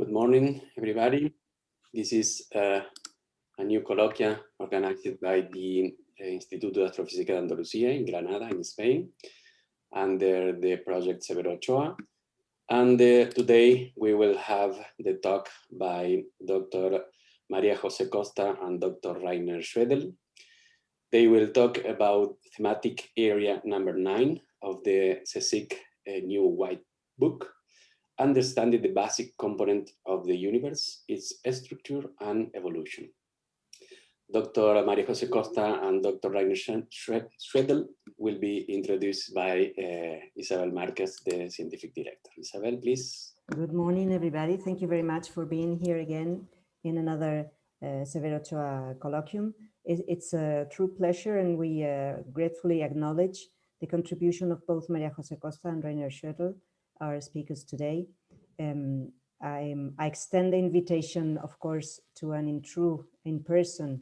Good morning, everybody. This is a new colloquia organized by the Instituto de Astrofísica de Andalucía in Granada, in Spain, under the project Severo Ochoa. And today we will have the talk by Dr. María José Costa and Dr. Rainer Schödel. They will talk about thematic area number 9 of the CSIC new white book, understanding the basic component of the universe, its structure and evolution. Dr. María José Costa and Dr. Rainer Schödel will be introduced by Isabel Marquez, the scientific director. Isabel, please. Good morning, everybody. Thank you very much for being here again in another Severo Ochoa colloquium. It's a true pleasure, and we gratefully acknowledge the contribution of both María José Costa and Rainer Schödel, our speakers today. I extend the invitation, of course, to an in-person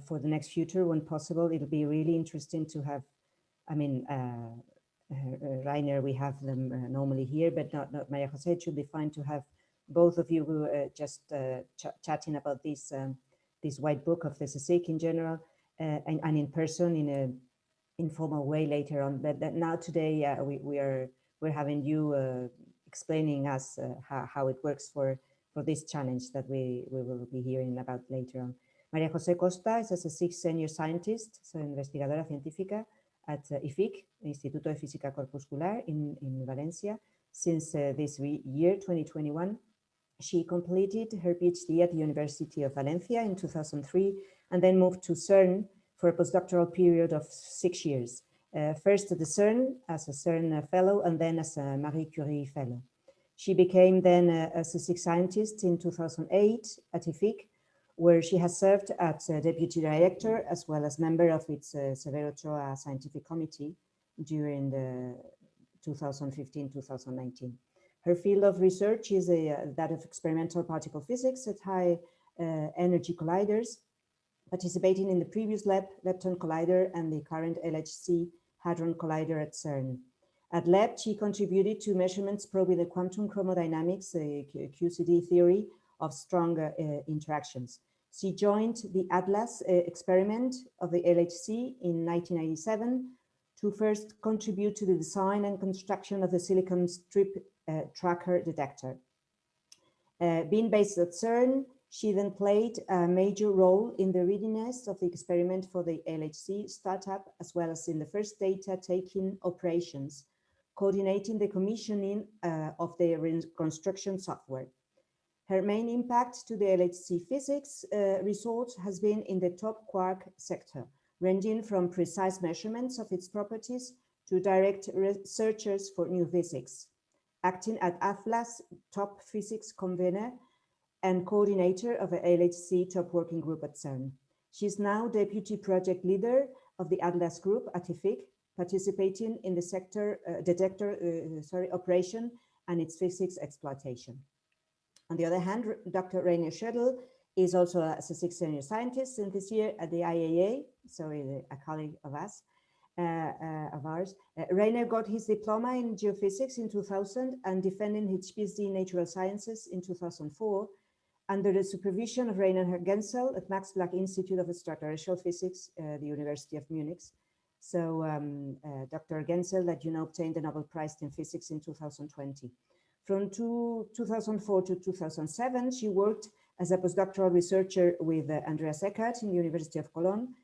for the next future when possible. It'll be really interesting to have, Rainer, we have them normally here, but not María José. It should be fine to have both of you just chatting about this white book of the CSIC in general, and in person in an informal way later on. But now today we're having you explaining us how it works for this challenge that we will be hearing about later on. María José Costa is a CSIC senior scientist, so investigadora científica at IFIC, Instituto de Física Corpuscular in Valencia. Since this year, 2021, she completed her PhD at the University of Valencia in 2003, and then moved to CERN for a postdoctoral period of 6 years. First at the CERN as a CERN fellow, and then as a Marie Curie fellow. She became then a CSIC scientist in 2008 at IFIC, where she has served as a deputy director as well as member of its Severo Ochoa scientific committee during the 2015-2019. Her field of research is that of experimental particle physics at high energy colliders, participating in the previous Lepton Collider and the current LHC Hadron Collider at CERN. At LEP, she contributed to measurements probing the quantum chromodynamics, the QCD theory of strong interactions. She joined the ATLAS experiment of the LHC in 1997 to first contribute to the design and construction of the silicon strip tracker detector. Being based at CERN, she then played a major role in the readiness of the experiment for the LHC startup, as well as in the first data-taking operations, coordinating the commissioning of the reconstruction software. Her main impact to the LHC physics results has been in the top quark sector, ranging from precise measurements of its properties to direct researchers for new physics, acting at ATLAS top physics convener and coordinator of the LHC top working group at CERN. She is now deputy project leader of the ATLAS group at IFIC, participating in the sector detector operation and its physics exploitation. On the other hand, Dr. Rainer Schödel is also a CSIC senior scientist in this year at the IAA, a colleague of us, of ours. Rainer got his diploma in geophysics in 2000 and defended his PhD in natural sciences in 2004 under the supervision of Rainer Genzel at Max Planck Institute of Extraterrestrial Physics, the University of Munich. So Dr. Genzel, that you know, obtained the Nobel Prize in Physics in 2020. From 2004 to 2007, she worked as a postdoctoral researcher with Andreas Eckert in the University of Cologne.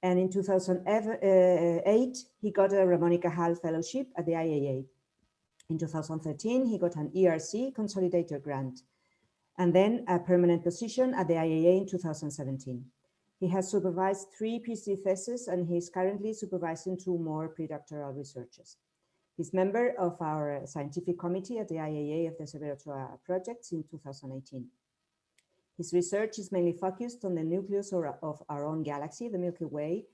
And in 2008, he got a Ramon y Cajal Fellowship at the IAA. In 2013, he got an ERC Consolidator grant, and then a permanent position at the IAA in 2017. He has supervised 3 PhD theses, and he is currently supervising 2 more predoctoral researchers. He's member of our scientific committee at the IAA of the Severo Ochoa projects in 2018. His research is mainly focused on the nucleus of our own galaxy, the Milky Way,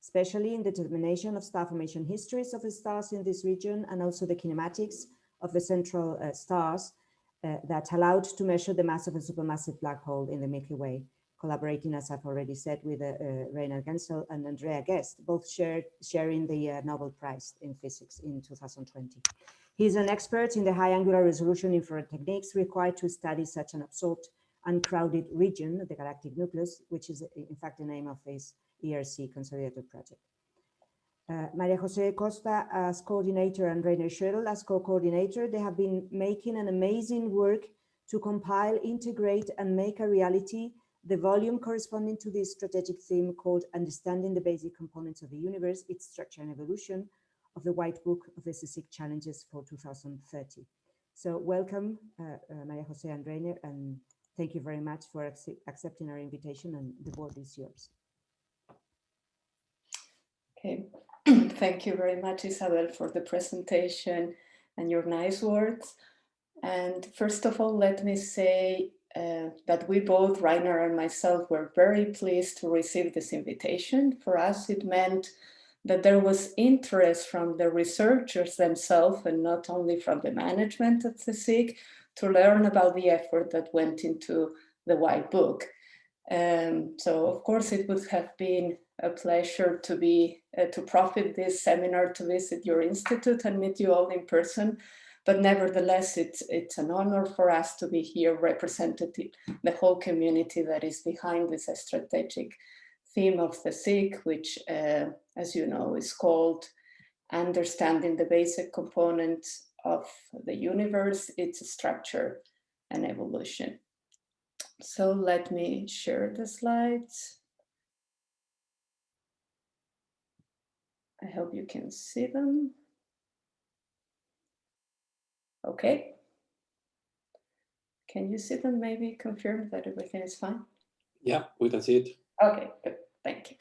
especially in the determination of star formation histories of the stars in this region, and also the kinematics of the central stars that allowed to measure the mass of a supermassive black hole in the Milky Way, collaborating, as I've already said, with Rainer Genzel and Andrea Guest, both sharing the Nobel Prize in Physics in 2020. He's an expert in the high angular resolution infrared techniques required to study such an absorbed, uncrowded region, the galactic nucleus, which is in fact the name of his ERC consolidated project. María José Costa as coordinator and Rainer Schödel as co-coordinator, they have been making an amazing work to compile, integrate, and make a reality the volume corresponding to this strategic theme called Understanding the Basic Components of the Universe, Its Structure and Evolution, of the White Book of the CSIC Challenges for 2030. So welcome, María José and Rainer, and thank you very much for accepting our invitation, and the board is yours. Okay, thank you very much, Isabel, for the presentation and your nice words. And first of all, let me say that we both, Rainer and myself, were very pleased to receive this invitation. For us, it meant that there was interest from the researchers themselves and not only from the management at CSIC to learn about the effort that went into the White Book. So of course it would have been a pleasure to profit this seminar, to visit your institute and meet you all in person. But nevertheless, it's an honor for us to be here representing the whole community that is behind this strategic theme of the CSIC, which, as you know, is called Understanding the Basic Components of the Universe, Its Structure and Evolution. So let me share the slides. I hope you can see them. Okay. Can you see them? Maybe confirm that everything is fine? Yeah, we can see it. Okay, good. Thank you.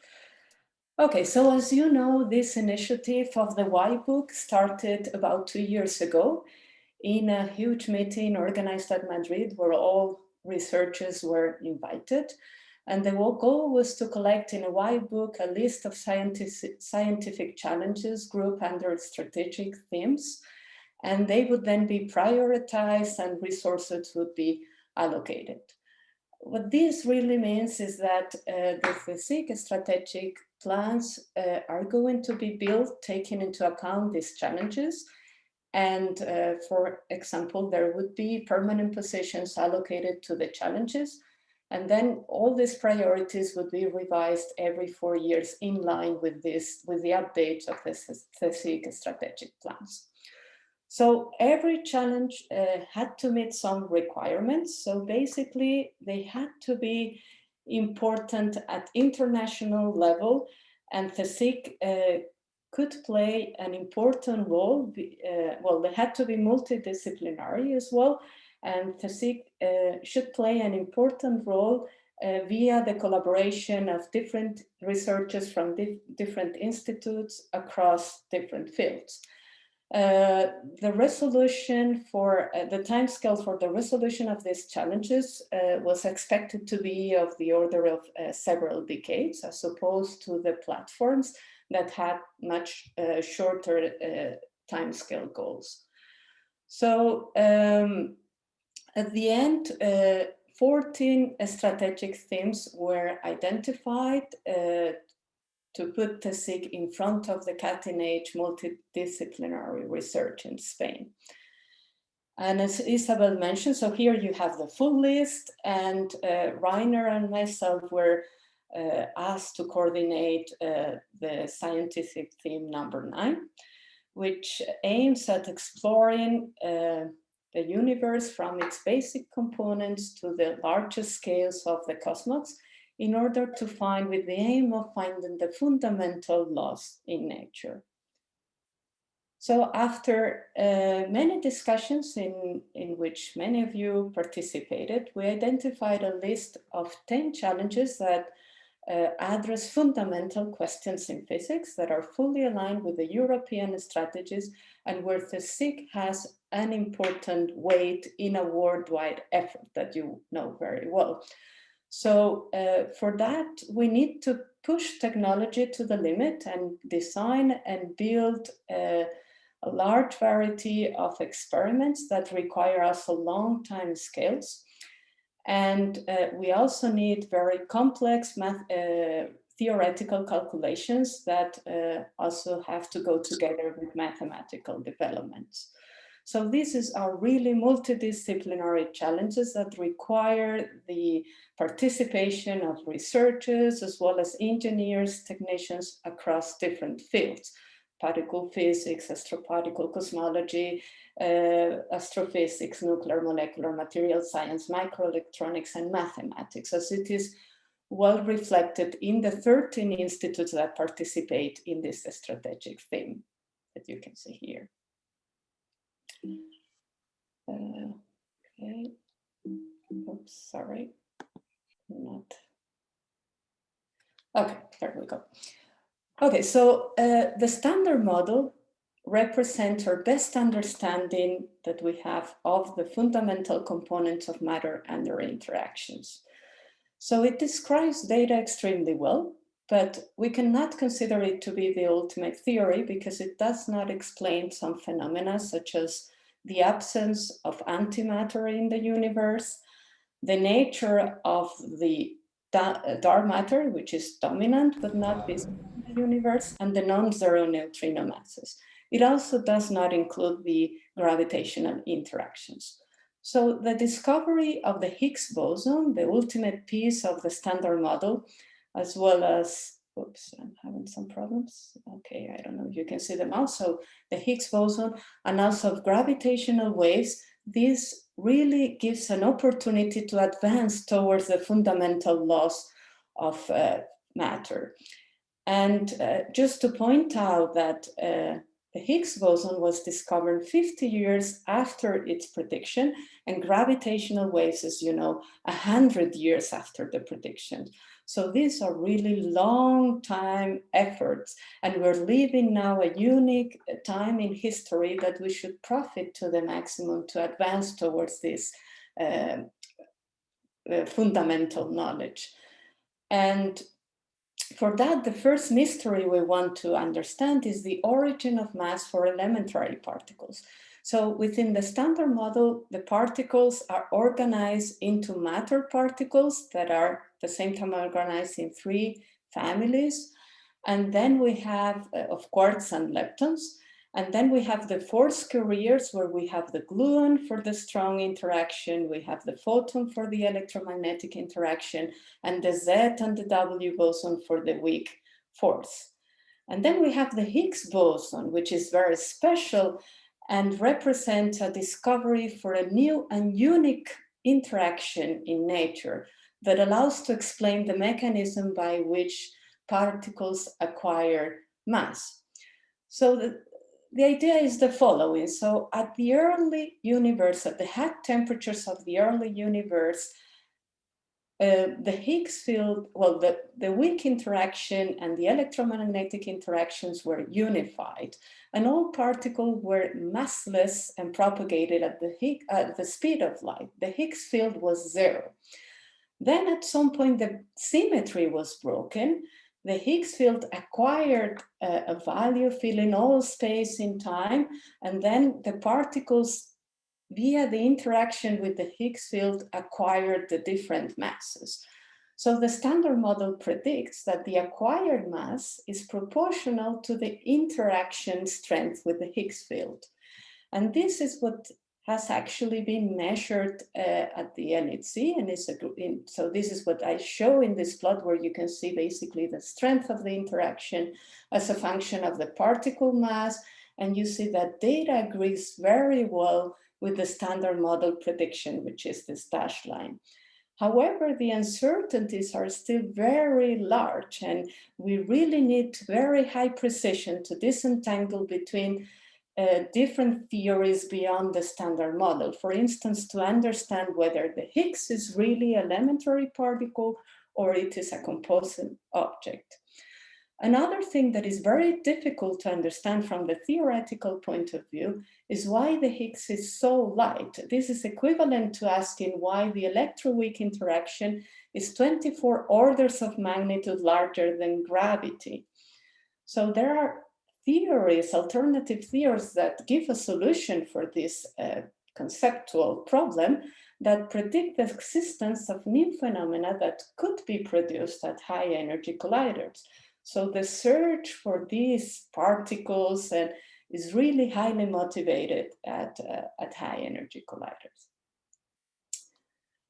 Okay, so as you know, this initiative of the White Book started about 2 years ago in a huge meeting organized at Madrid where all researchers were invited. And the goal was to collect in a White Book a list of scientific challenges grouped under strategic themes, and they would then be prioritized and resources would be allocated. What this really means is that the CSIC strategic plans are going to be built taking into account these challenges. And for example, there would be permanent positions allocated to the challenges. And then all these priorities would be revised every 4 years in line with the updates of the CSIC strategic plans. So every challenge had to meet some requirements. So basically, they had to be important at international level, and CSIC could play an important role. Well, they had to be multidisciplinary as well, and CSIC should play an important role via the collaboration of different researchers from different institutes across different fields. The resolution for the timescale for the resolution of these challenges was expected to be of the order of several decades, as opposed to the platforms that had much shorter timescale goals. So at the end, 14 strategic themes were identified to put CSIC in front of the cutting-edge multidisciplinary research in Spain. And as Isabel mentioned, so here you have the full list, and Rainer and myself were asked to coordinate the scientific theme number 9, which aims at exploring the universe from its basic components to the largest scales of the cosmos, in order to find, with the aim of finding the fundamental laws in nature. So after many discussions in which many of you participated, we identified a list of 10 challenges that address fundamental questions in physics that are fully aligned with the European strategies and where CSIC has an important weight in a worldwide effort that you know very well. So for that, we need to push technology to the limit and design and build a large variety of experiments that require us a long time scales. And we also need very complex theoretical calculations that also have to go together with mathematical developments. So these are really multidisciplinary challenges that require the participation of researchers as well as engineers, technicians across different fields: particle physics, astroparticle cosmology, astrophysics, nuclear molecular material science, microelectronics, and mathematics, as it is well reflected in the 13 institutes that participate in this strategic theme that you can see here. Okay, oops, sorry, not. Okay, there we go. Okay, so the standard model represents our best understanding that we have of the fundamental components of matter and their interactions. So it describes data extremely well, but we cannot consider it to be the ultimate theory because it does not explain some phenomena such as the absence of antimatter in the universe, the nature of the dark matter, which is dominant but not visible in the universe, and the non-zero neutrino masses. It also does not include the gravitational interactions. So the discovery of the Higgs boson, the ultimate piece of the standard model, as well as, oops, I'm having some problems. Okay, I don't know if you can see them also. The Higgs boson and also gravitational waves, this really gives an opportunity to advance towards the fundamental laws of matter. And just to point out that the Higgs boson was discovered 50 years after its prediction, and gravitational waves, as you know, 100 years after the prediction. So these are really long time efforts, and we're living now a unique time in history that we should profit to the maximum to advance towards this fundamental knowledge. And for that, the first mystery we want to understand is the origin of mass for elementary particles. So within the standard model, the particles are organized into matter particles that are at the same time organized in 3 families. And then we have, of quarks and leptons. And then we have the force carriers where we have the gluon for the strong interaction, we have the photon for the electromagnetic interaction, and the Z and the W boson for the weak force. And then we have the Higgs boson, which is very special and represents a discovery for a new and unique interaction in nature that allows to explain the mechanism by which particles acquire mass. So the idea is the following. So at the early universe, at the high temperatures of the early universe, the Higgs field, well, the weak interaction and the electromagnetic interactions were unified, and all particles were massless and propagated at the speed of light. The Higgs field was 0. Then at some point, the symmetry was broken. The Higgs field acquired a value filling all space in time, and then the particles, via the interaction with the Higgs field, acquired the different masses. So the standard model predicts that the acquired mass is proportional to the interaction strength with the Higgs field. And this is what has actually been measured at the LHC, and so this is what I show in this plot, where you can see basically the strength of the interaction as a function of the particle mass, and you see that data agrees very well with the standard model prediction, which is this dashed line. However, the uncertainties are still very large, and we really need very high precision to disentangle between different theories beyond the standard model. For instance, to understand whether the Higgs is really an elementary particle or it is a composite object. Another thing that is very difficult to understand from the theoretical point of view is why the Higgs is so light. This is equivalent to asking why the electroweak interaction is 24 orders of magnitude larger than gravity. So there are theories, alternative theories that give a solution for this conceptual problem that predict the existence of new phenomena that could be produced at high energy colliders. So the search for these particles is really highly motivated at high energy colliders.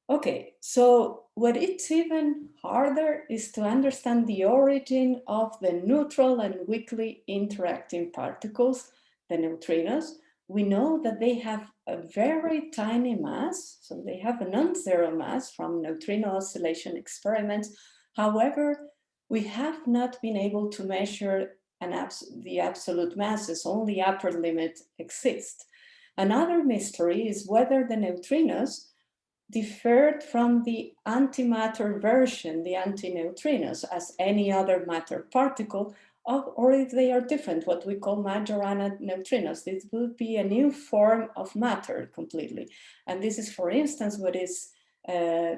Okay, so what it's even harder is to understand the origin of the neutral and weakly interacting particles, the neutrinos. We know that they have a very tiny mass, so they have a non-zero mass from neutrino oscillation experiments. However, we have not been able to measure the absolute masses, only upper limit exists. Another mystery is whether the neutrinos differed from the antimatter version, the antineutrinos, as any other matter particle, or if they are different, what we call Majorana neutrinos. This would be a new form of matter completely. And this is, for instance, what is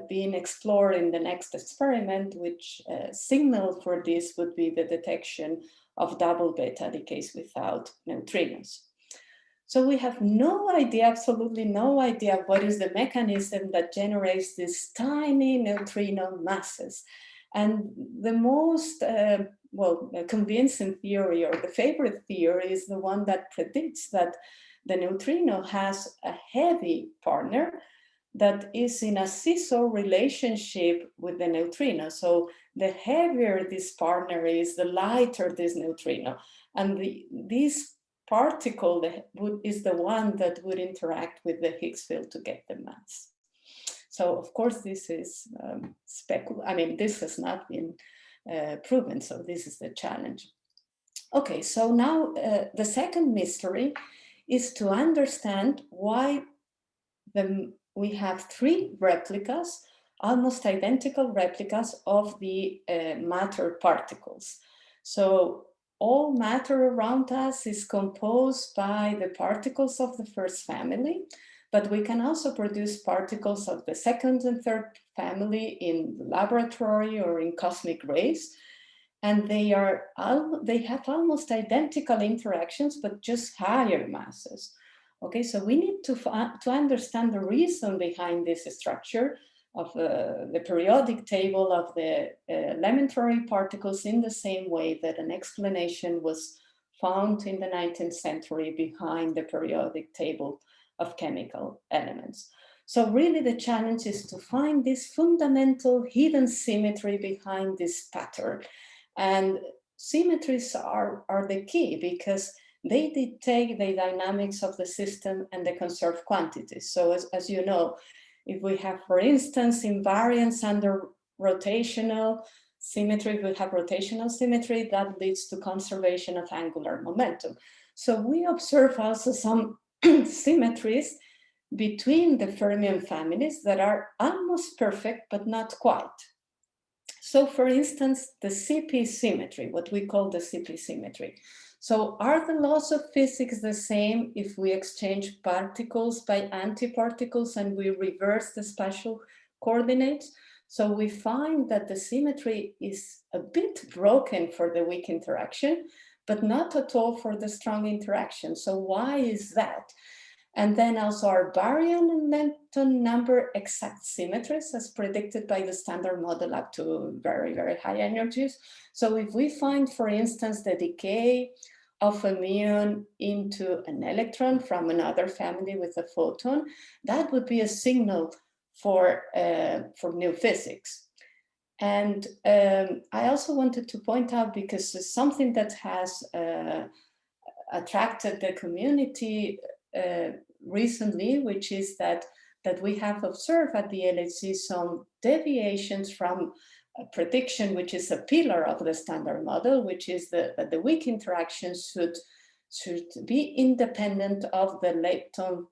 being explored in the next experiment, which signal for this would be the detection of double beta decays without neutrinos. So we have no idea, absolutely no idea, what is the mechanism that generates these tiny neutrino masses. And the most convincing theory, or the favorite theory, is the one that predicts that the neutrino has a heavy partner that is in a seesaw relationship with the neutrino. So the heavier this partner is, the lighter this neutrino. And this particle is the one that would interact with the Higgs field to get the mass. So of course this is this has not been proven, so this is the challenge. Okay, so now the second mystery is to understand why we have three replicas, almost identical replicas of the matter particles. So all matter around us is composed by the particles of the first family, but we can also produce particles of the second and third family in the laboratory or in cosmic rays. And they have almost identical interactions, but just higher masses. Okay, so we need to understand the reason behind this structure of the periodic table of the elementary particles, in the same way that an explanation was found in the 19th century behind the periodic table of chemical elements. So really the challenge is to find this fundamental hidden symmetry behind this pattern. And symmetries are the key, because they dictate the dynamics of the system and the conserved quantities. So as you know, if we have, for instance, invariance under rotational symmetry, we have rotational symmetry that leads to conservation of angular momentum. So we observe also some symmetries between the fermion families that are almost perfect, but not quite. So for instance, the CP symmetry, what we call the CP symmetry. So are the laws of physics the same if we exchange particles by antiparticles and we reverse the spatial coordinates? So we find that the symmetry is a bit broken for the weak interaction, but not at all for the strong interaction. So why is that? And then also our baryon and lepton number exact symmetries as predicted by the standard model up to very, very high energies. So if we find, for instance, the decay of a muon into an electron from another family with a photon, that would be a signal for new physics. And I also wanted to point out, because it's something that has attracted the community recently, which is that we have observed at the LHC some deviations from a prediction, which is a pillar of the standard model, which is that the weak interactions should be independent of the lepton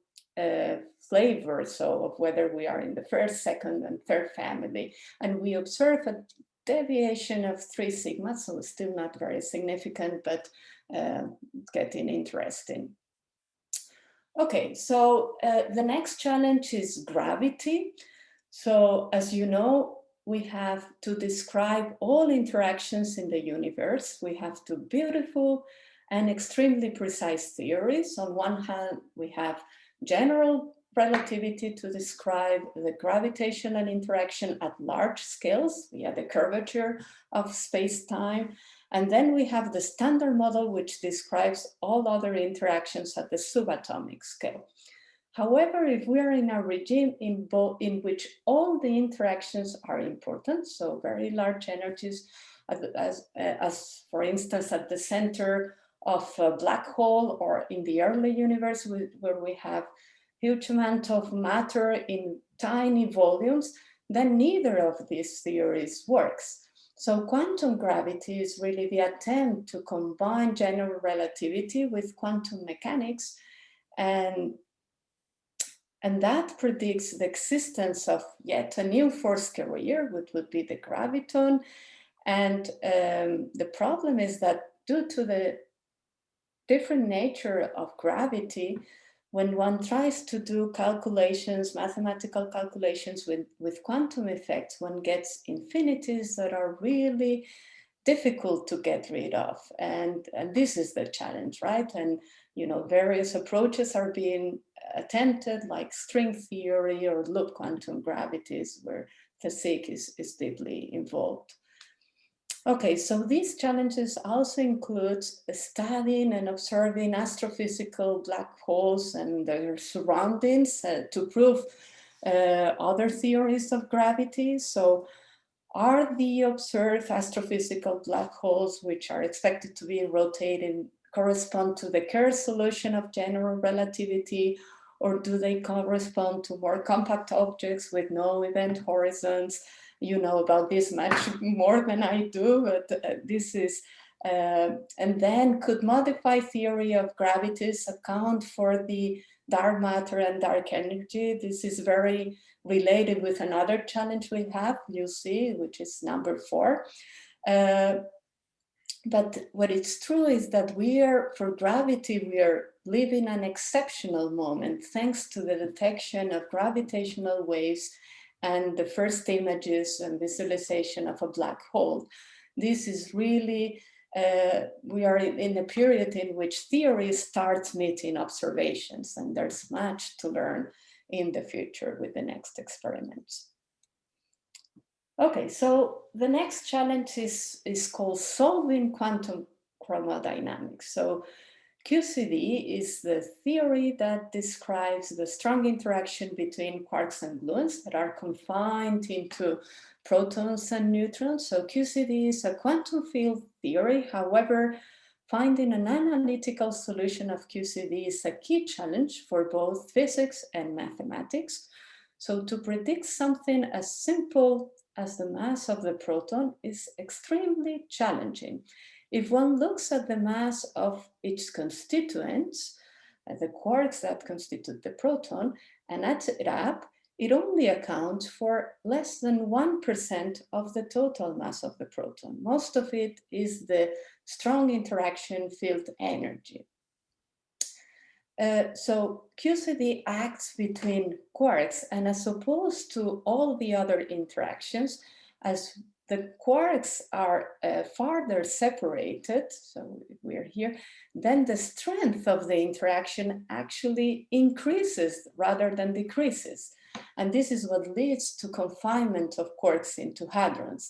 flavor, so of whether we are in the first, second, and third family. And we observe a deviation of 3 sigma, so it's still not very significant, but getting interesting. Okay, so the next challenge is gravity. So as you know, we have to describe all interactions in the universe. We have 2 beautiful and extremely precise theories. On one hand, we have general relativity to describe the gravitational interaction at large scales via the curvature of space-time. And then we have the standard model, which describes all other interactions at the subatomic scale. However, if we are in a regime in which all the interactions are important, so very large energies, as for instance at the center of a black hole, or in the early universe where we have huge amount of matter in tiny volumes, then neither of these theories works. So quantum gravity is really the attempt to combine general relativity with quantum mechanics, and that predicts the existence of yet a new force carrier, which would be the graviton. And the problem is that due to the different nature of gravity, when one tries to do calculations, mathematical calculations with quantum effects, one gets infinities that are really difficult to get rid of. And this is the challenge, right? And various approaches are being attempted, like string theory or loop quantum gravities, where CSIC is deeply involved. Okay, so these challenges also include studying and observing astrophysical black holes and their surroundings to prove other theories of gravity. So are the observed astrophysical black holes, which are expected to be rotating, correspond to the Kerr solution of general relativity, or do they correspond to more compact objects with no event horizons? You know about this much more than I do, but this is, and then could modified theory of gravities account for the dark matter and dark energy? This is very related with another challenge we have, you see, which is number 4. But what is true is that for gravity, we are living an exceptional moment, thanks to the detection of gravitational waves and the first images and visualization of a black hole. This is really, we are in a period in which theory starts meeting observations, and there's much to learn in the future with the next experiments. Okay, so the next challenge is called solving quantum chromodynamics. So QCD is the theory that describes the strong interaction between quarks and gluons that are confined into protons and neutrons. So QCD is a quantum field theory. However, finding an analytical solution of QCD is a key challenge for both physics and mathematics. So to predict something as simple as the mass of the proton is extremely challenging. If one looks at the mass of its constituents, the quarks that constitute the proton, and adds it up, it only accounts for less than 1% of the total mass of the proton. Most of it is the strong interaction field energy. So QCD acts between quarks, and as opposed to all the other interactions, as the quarks are farther separated, so we're here, then the strength of the interaction actually increases rather than decreases. And this is what leads to confinement of quarks into hadrons.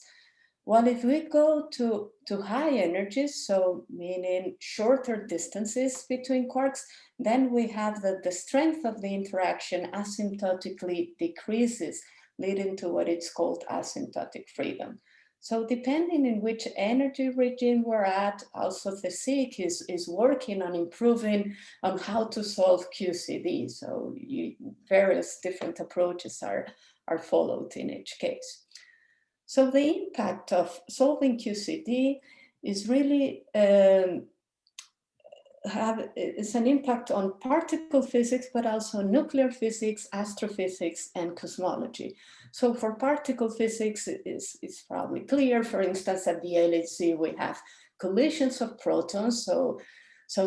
While if we go to high energies, so meaning shorter distances between quarks, then we have that the strength of the interaction asymptotically decreases, leading to what it's called asymptotic freedom. So depending in which energy regime we're at, also CSIC is working on improving on how to solve QCD. So various different approaches are followed in each case. So the impact of solving QCD is really it's an impact on particle physics, but also nuclear physics, astrophysics, and cosmology. So for particle physics, it's probably clear. For instance, at the LHC, we have collisions of protons. So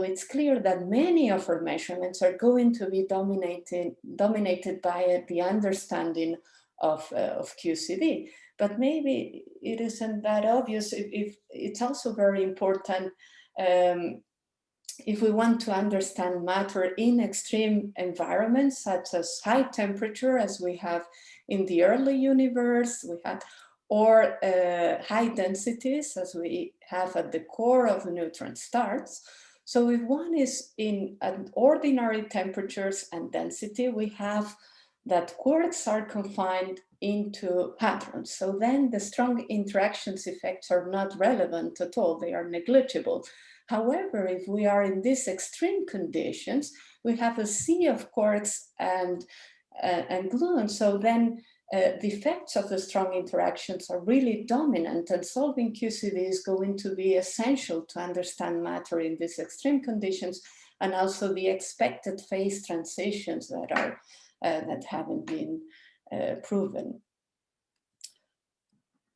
it's clear that many of our measurements are going to be dominated by the understanding of QCD. But maybe it isn't that obvious. If it's also very important if we want to understand matter in extreme environments, such as high temperature, as we have in the early universe, we had, or high densities, as we have at the core of neutron stars. So if one is in an ordinary temperatures and density, we have that quarks are confined into hadrons. So then the strong interactions effects are not relevant at all, they are negligible. However, if we are in these extreme conditions, we have a sea of quarks and gluons. So then the effects of the strong interactions are really dominant, and solving QCD is going to be essential to understand matter in these extreme conditions, and also the expected phase transitions that are that haven't been proven.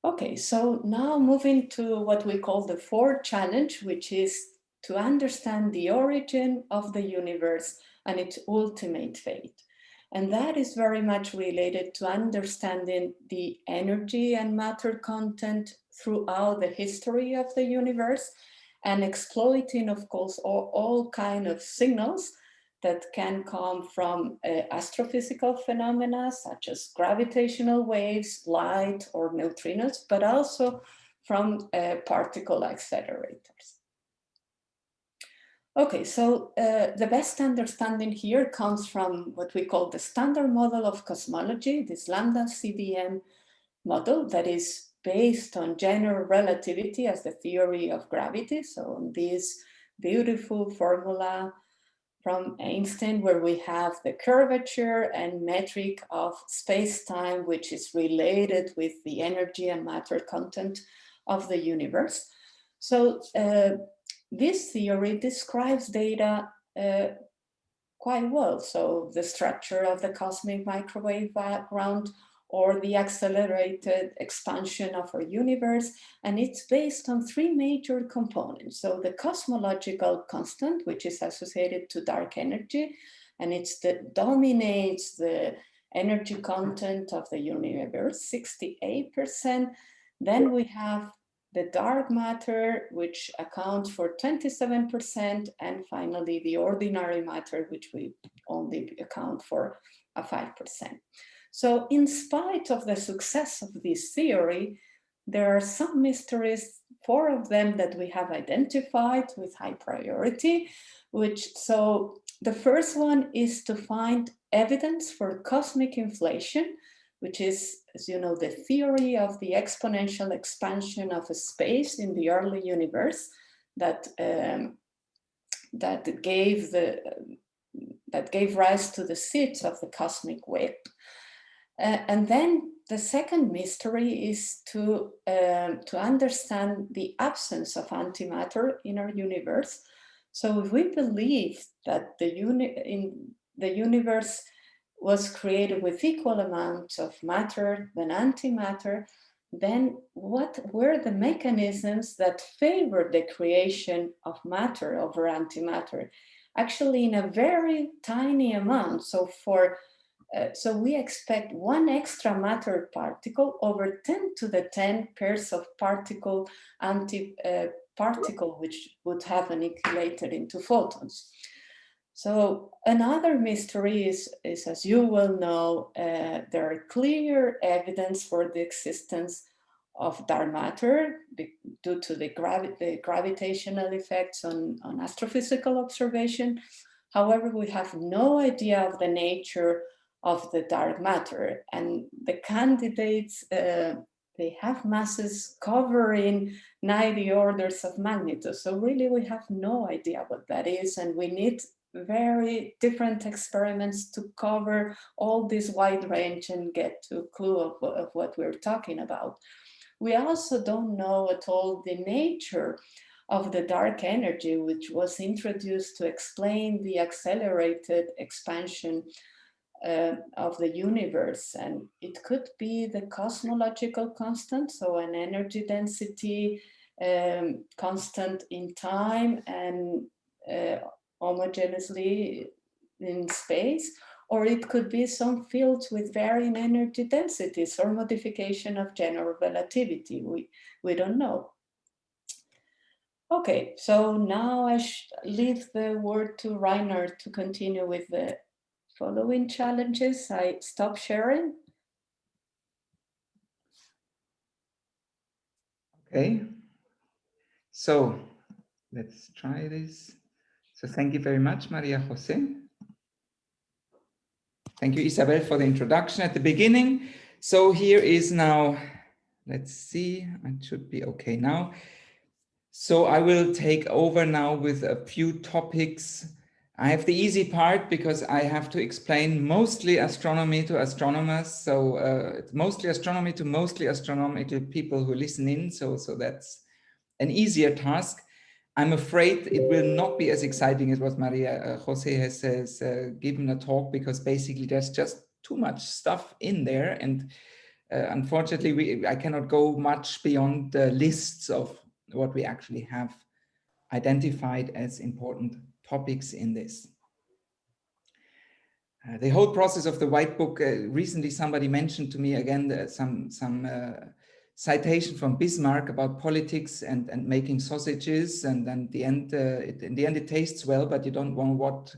Okay, so now moving to what we call the fourth challenge, which is to understand the origin of the universe and its ultimate fate. And that is very much related to understanding the energy and matter content throughout the history of the universe, and exploiting, of course, all kinds of signals that can come from astrophysical phenomena such as gravitational waves, light, or neutrinos, but also from particle accelerators. Okay, so the best understanding here comes from what we call the standard model of cosmology, this lambda CDM model that is based on general relativity as the theory of gravity. So on this beautiful formula from Einstein, where we have the curvature and metric of space-time, which is related with the energy and matter content of the universe. So this theory describes data quite well. So the structure of the cosmic microwave background, or the accelerated expansion of our universe. And it's based on three major components. So the cosmological constant, which is associated to dark energy, and that dominates the energy content of the universe, 68%. Then we have the dark matter, which accounts for 27%, and finally the ordinary matter, which we only account for 5%. So in spite of the success of this theory, there are some mysteries, 4 of them that we have identified with high priority, so the first one is to find evidence for cosmic inflation, which is, as you know, the theory of the exponential expansion of a space in the early universe that gave rise to the seeds of the cosmic web. And then the second mystery is to understand the absence of antimatter in our universe. So if we believe that the universe was created with equal amounts of matter than antimatter, then what were the mechanisms that favored the creation of matter over antimatter? Actually, in a very tiny amount. So we expect 1 extra matter particle over 10 to the 10 pairs of particle anti-particle, which would have annihilated into photons. So another mystery is, as you well know, there are clear evidence for the existence of dark matter due to the gravitational effects on astrophysical observation. However, we have no idea of the nature of the dark matter, and the candidates, they have masses covering 90 orders of magnitude. So really we have no idea what that is, and we need very different experiments to cover all this wide range and get to a clue of what we're talking about. We also don't know at all the nature of the dark energy, which was introduced to explain the accelerated expansion of the universe. And it could be the cosmological constant, so an energy density constant in time and homogeneously in space, or it could be some fields with varying energy densities or modification of general relativity. We don't know. Okay, so now I leave the word to Rainer to continue with the following challenges. I stop sharing. Okay, so let's try this. So thank you very much, Maria Jose. Thank you, Isabel, for the introduction at the beginning. So here is now, let's see, it should be okay now. So I will take over now with a few topics. I have the easy part because I have to explain mostly astronomy to astronomers. So it's mostly astronomy to mostly astronomical people who listen in. So that's an easier task. I'm afraid it will not be as exciting as what Maria Jose has given a talk, because basically there's just too much stuff in there. And unfortunately, I cannot go much beyond the lists of what we actually have identified as important topics in this. The whole process of the white book, recently somebody mentioned to me again some citation from Bismarck about politics and making sausages, and then in the end it tastes well, but you don't want what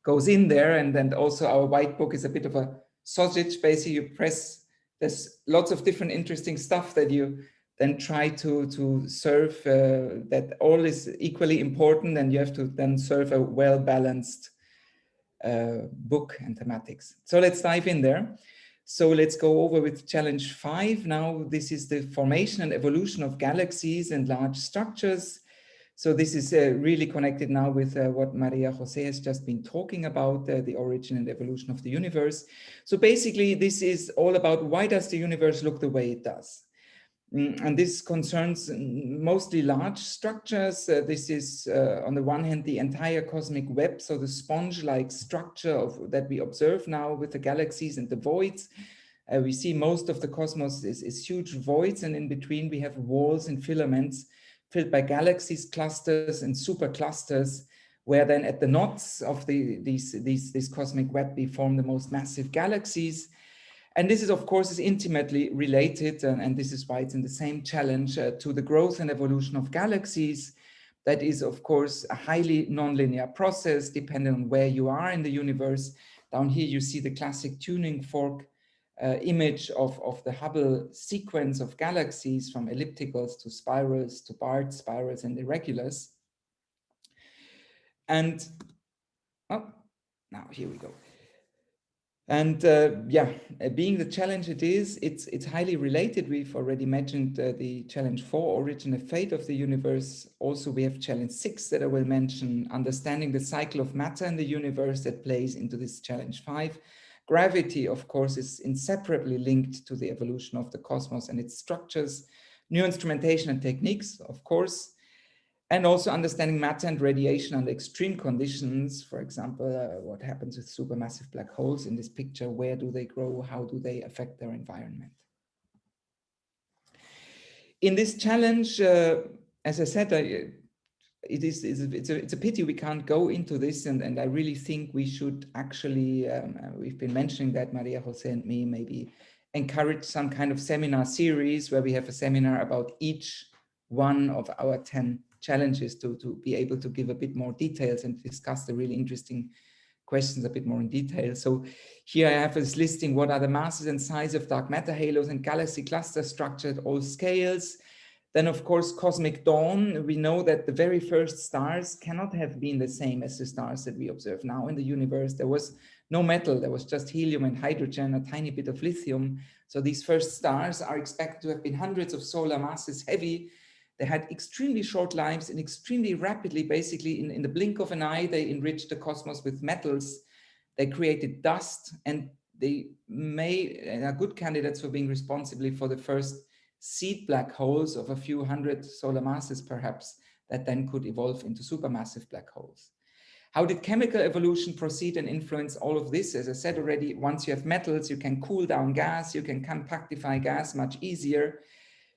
goes in there. And then also our white book is a bit of a sausage. Basically you press, there's lots of different interesting stuff that you then try to serve, that all is equally important, and you have to then serve a well-balanced book and thematics. So let's dive in there. So let's go over with challenge 5. Now this is the formation and evolution of galaxies and large structures. So this is really connected now with what Maria Jose has just been talking about, the origin and evolution of the universe. So basically this is all about, why does the universe look the way it does? And this concerns mostly large structures. This is on the one hand the entire cosmic web, so the sponge-like structure that we observe now with the galaxies and the voids. We see most of the cosmos is huge voids, and in between we have walls and filaments filled by galaxies, clusters and superclusters, where then at the knots of this cosmic web we form the most massive galaxies. And this is, of course, is intimately related, and this is why it's in the same challenge, to the growth and evolution of galaxies. That is, of course, a highly nonlinear process depending on where you are in the universe. Down here, you see the classic tuning fork image of the Hubble sequence of galaxies, from ellipticals to spirals to barred spirals and irregulars. And, oh, now here we go. And being the challenge it is, it's highly related. We've already mentioned the challenge 4, origin and fate of the universe. Also, we have challenge 6 that I will mention, understanding the cycle of matter in the universe, that plays into this challenge 5. Gravity, of course, is inseparably linked to the evolution of the cosmos and its structures. New instrumentation and techniques, of course. And also understanding matter and radiation under extreme conditions. For example, what happens with supermassive black holes in this picture? Where do they grow? How do they affect their environment? In this challenge, as I said, it's a pity we can't go into this, and I really think we should actually, we've been mentioning that, Maria Jose and me, maybe encourage some kind of seminar series where we have a seminar about each one of our 10 challenges to be able to give a bit more details and discuss the really interesting questions a bit more in detail. So here I have this listing, what are the masses and size of dark matter halos and galaxy cluster structure at all scales. Then of course, cosmic dawn, we know that the very first stars cannot have been the same as the stars that we observe now in the universe. There was no metal, there was just helium and hydrogen, a tiny bit of lithium. So these first stars are expected to have been hundreds of solar masses heavy. They had extremely short lives and extremely rapidly, basically in the blink of an eye, they enriched the cosmos with metals. They created dust, and they are good candidates for being responsible for the first seed black holes of a few hundred solar masses, perhaps, that then could evolve into supermassive black holes. How did chemical evolution proceed and influence all of this? As I said already, once you have metals, you can cool down gas, you can compactify gas much easier.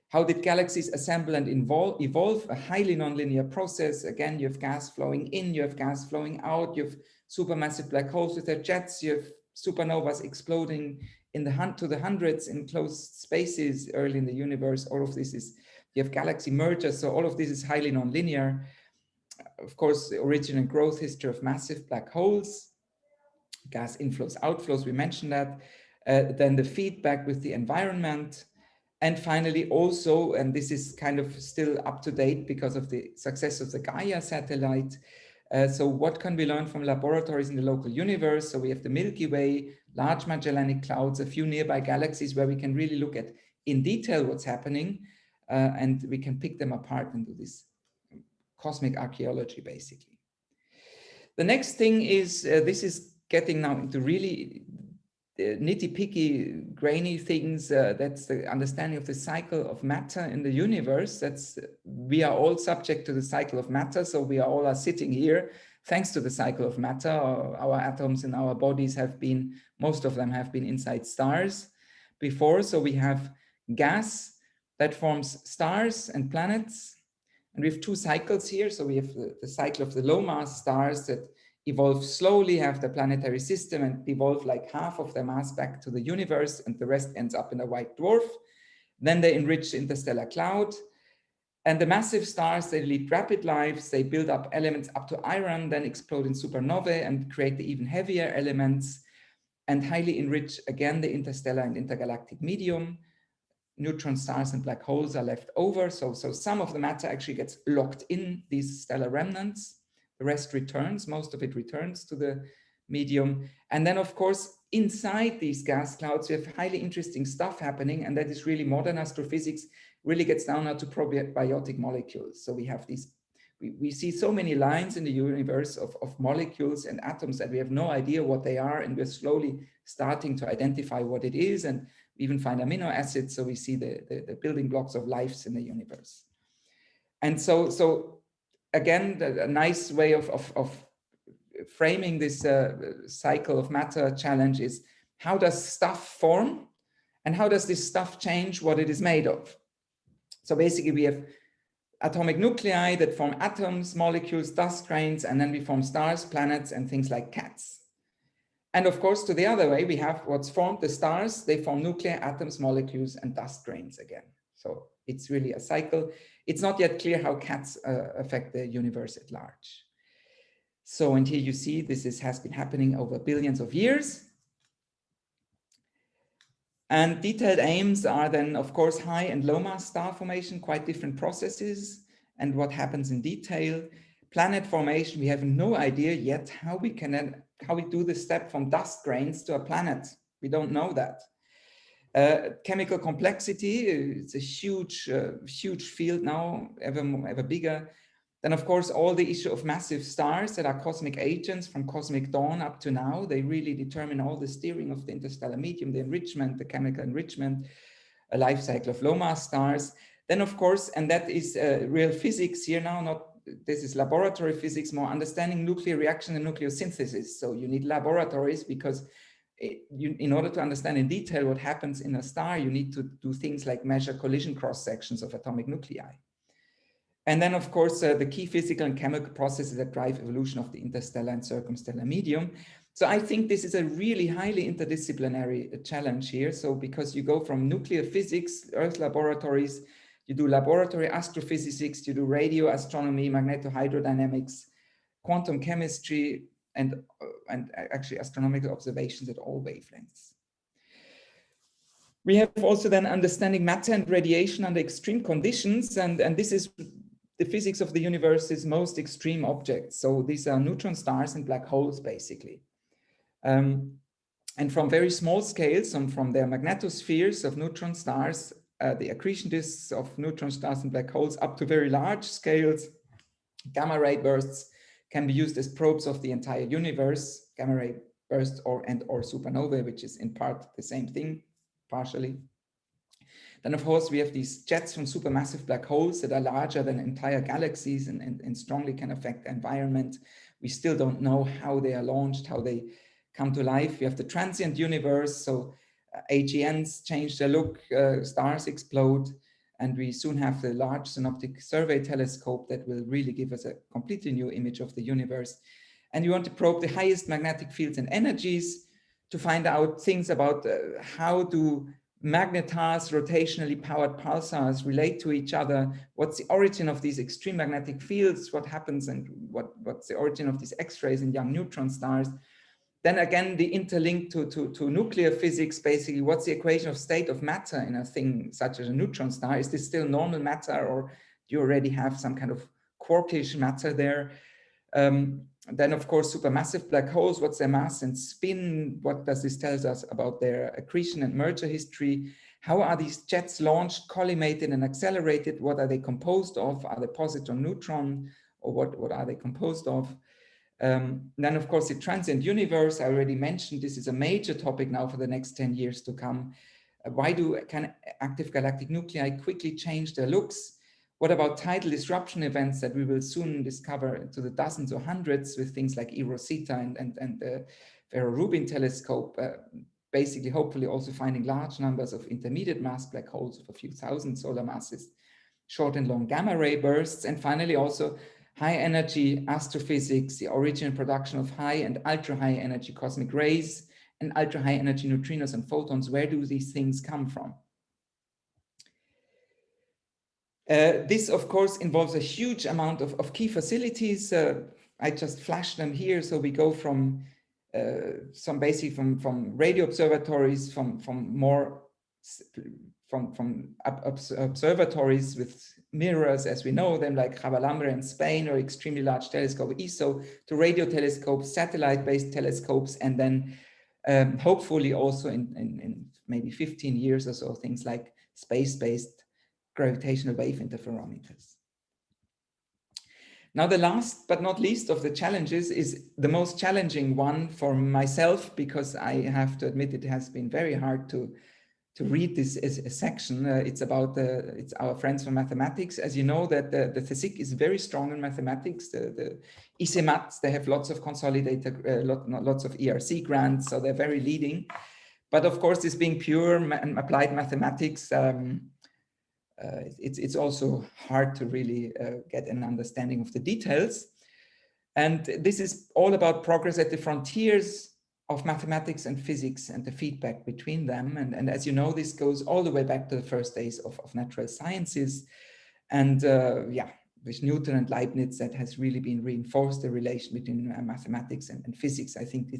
How did galaxies assemble and evolve? A highly nonlinear process. Again, you have gas flowing in, you have gas flowing out, you have supermassive black holes with their jets, you have supernovas exploding to the hundreds in closed spaces early in the universe. All of this is, you have galaxy mergers, so all of this is highly nonlinear. Of course, the origin and growth history of massive black holes, gas inflows, outflows, we mentioned that. Then the feedback with the environment, And finally, also, and this is kind of still up to date because of the success of the Gaia satellite. So what can we learn from laboratories in the local universe? So we have the Milky Way, large Magellanic Clouds, a few nearby galaxies where we can really look at in detail what's happening, and we can pick them apart and do this cosmic archaeology, basically. The next thing is, this is getting now into really nitty-picky, grainy things. That's the understanding of the cycle of matter in the universe. We are all subject to the cycle of matter, so we all are sitting here thanks to the cycle of matter. Our atoms in our bodies have been, most of them have been inside stars before. So we have gas that forms stars and planets, and we have two cycles here. So we have the cycle of the low mass stars that evolve slowly, have the planetary system, and devolve like half of their mass back to the universe, and the rest ends up in a white dwarf. Then they enrich the interstellar cloud. And the massive stars, they lead rapid lives, they build up elements up to iron, then explode in supernovae and create the even heavier elements, and highly enrich again the interstellar and intergalactic medium. Neutron stars and black holes are left over. So some of the matter actually gets locked in these stellar remnants. The rest returns, most of it returns to the medium. And then, of course, inside these gas clouds, we have highly interesting stuff happening, and that is really modern astrophysics really gets down now to probiotic molecules. So we have these, we see so many lines in the universe of molecules and atoms that we have no idea what they are, and we're slowly starting to identify what it is, and even find amino acids, so we see the building blocks of lives in the universe. And so again, a nice way of framing this cycle of matter challenge is, how does stuff form, and how does this stuff change what it is made of? So basically we have atomic nuclei that form atoms, molecules, dust grains, and then we form stars, planets, and things like cats. And of course, to the other way, we have what's formed, the stars, they form nuclei, atoms, molecules, and dust grains again. So it's really a cycle. It's not yet clear how cats affect the universe at large. So, and here you see this has been happening over billions of years. And detailed aims are then, of course, high and low mass star formation, quite different processes, and what happens in detail. Planet formation, we have no idea yet how we do the step from dust grains to a planet. We don't know that. Chemical complexity, it's a huge field now, ever bigger. Then, of course, all the issue of massive stars that are cosmic agents from cosmic dawn up to now. They really determine all the steering of the interstellar medium, the enrichment, the chemical enrichment, a life cycle of low mass stars. Then, of course, and that is real physics here now, not this is laboratory physics, more understanding nuclear reaction and nucleosynthesis. So you need laboratories because in order to understand in detail what happens in a star, you need to do things like measure collision cross sections of atomic nuclei. And then, of course, the key physical and chemical processes that drive evolution of the interstellar and circumstellar medium. So I think this is a really highly interdisciplinary challenge here. So because you go from nuclear physics, Earth laboratories, you do laboratory astrophysics, you do radio astronomy, magnetohydrodynamics, quantum chemistry, and actually astronomical observations at all wavelengths. We have also then understanding matter and radiation under extreme conditions, and this is the physics of the universe's most extreme objects. So these are neutron stars and black holes, basically. And from very small scales, from their magnetospheres of neutron stars, the accretion disks of neutron stars and black holes, up to very large scales, gamma ray bursts can be used as probes of the entire universe, gamma ray bursts or supernovae, which is in part the same thing, partially. Then, of course, we have these jets from supermassive black holes that are larger than entire galaxies and strongly can affect the environment. We still don't know how they are launched, how they come to life. We have the transient universe, so AGNs change their look, stars explode, and we soon have the Large Synoptic Survey Telescope that will really give us a completely new image of the universe. And we want to probe the highest magnetic fields and energies to find out things about how do magnetars, rotationally powered pulsars relate to each other, what's the origin of these extreme magnetic fields, what happens and what's the origin of these X-rays in young neutron stars. Then again, the interlink to nuclear physics, basically, what's the equation of state of matter in a thing such as a neutron star? Is this still normal matter, or do you already have some kind of quarkish matter there? Then, of course, supermassive black holes, what's their mass and spin? What does this tell us about their accretion and merger history? How are these jets launched, collimated, and accelerated? What are they composed of? Are they positron, neutron, or what are they composed of? Then, of course, the transient universe, I already mentioned, this is a major topic now for the next 10 years to come. Why can active galactic nuclei quickly change their looks? What about tidal disruption events that we will soon discover to the dozens or hundreds with things like eROSITA and the Vera-Rubin telescope, basically hopefully also finding large numbers of intermediate mass black holes of a few thousand solar masses, short and long gamma ray bursts, and finally also high energy astrophysics, the origin and production of high and ultra high energy cosmic rays and ultra high energy neutrinos and photons. Where do these things come from? This, of course, involves a huge amount of key facilities. I just flashed them here. So we go from from radio observatories, from observatories with mirrors, as we know them, like Javalambre in Spain, or extremely large telescope ESO, to radio telescopes, satellite-based telescopes, and then hopefully also in maybe 15 years or so, things like space-based gravitational wave interferometers. Now, the last but not least of the challenges is the most challenging one for myself, because I have to admit it has been very hard to read this section. It's about it's our friends from mathematics. As you know, that the CSIC is very strong in mathematics. The ICMATs, they have lots of consolidated, lots of ERC grants, so they're very leading. But of course, this being pure and applied mathematics, it's also hard to really get an understanding of the details. And this is all about progress at the frontiers of mathematics and physics and the feedback between them. And as you know, this goes all the way back to the first days of natural sciences. And yeah, with Newton and Leibniz, that has really been reinforced, the relation between mathematics and physics. I think